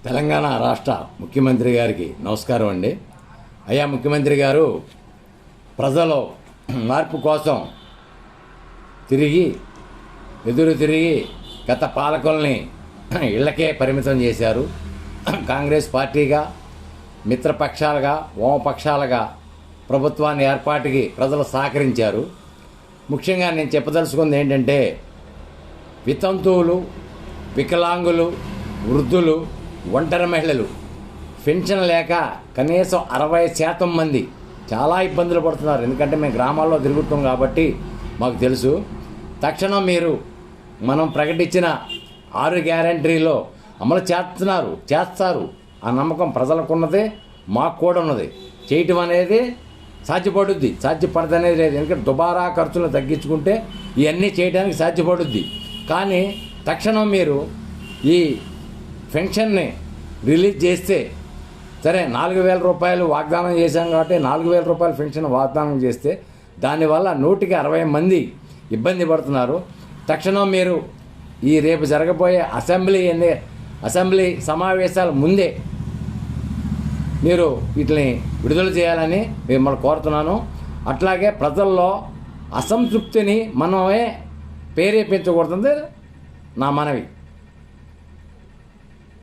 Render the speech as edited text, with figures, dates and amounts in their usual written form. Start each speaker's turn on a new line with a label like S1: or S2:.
S1: తెలంగాణ రాష్ట్ర ముఖ్యమంత్రి గారికి నమస్కారం అండి. అయ్యా ముఖ్యమంత్రి గారు, ప్రజలు మార్పు కోసం ఎదురు తిరిగి గత పాలకుల్ని ఇళ్లకే పరిమితం చేశారు. కాంగ్రెస్ పార్టీగా, మిత్రపక్షాలుగా, వామపక్షాలుగా ప్రభుత్వాన్ని ఏర్పాటుకి ప్రజలు సహకరించారు. ముఖ్యంగా నేను చెప్పదలుచుకుంది ఏంటంటే, వితంతువులు, వికలాంగులు, వృద్ధులు, ఒంటరి మహిళలు పెన్షన్ లేక కనీసం 60% మంది చాలా ఇబ్బందులు పడుతున్నారు. ఎందుకంటే మేము గ్రామాల్లో తిరుగుతాం కాబట్టి మాకు తెలుసు. తక్షణం మీరు మనం ప్రకటించిన 6 గ్యారంటీలో అమలు చేస్తారు. ఆ నమ్మకం ప్రజలకు ఉన్నది, మాకు కూడా ఉన్నది. చేయటం అనేది సాధ్యపడుద్ది అనేది లేదు. ఎందుకంటే దుబారా ఖర్చులను తగ్గించుకుంటే ఇవన్నీ చేయడానికి సాధ్యపడుద్ది. కానీ తక్షణం మీరు ఈ పెన్షన్ని రిలీజ్ చేస్తే, సరే 4,000 రూపాయలు వాగ్దానం చేశాం కాబట్టి 4,000 రూపాయల పెన్షన్ వాగ్దానం చేస్తే దానివల్ల 160 మంది ఇబ్బంది పడుతున్నారు. తక్షణం మీరు ఈ రేపు జరగబోయే అసెంబ్లీ సమావేశాల ముందే మీరు వీటిని విడుదల చేయాలని మిమ్మల్ని కోరుతున్నాను. అట్లాగే ప్రజల్లో అసంతృప్తిని మనమే ప్రేరేపించకూడదు నా మనవి.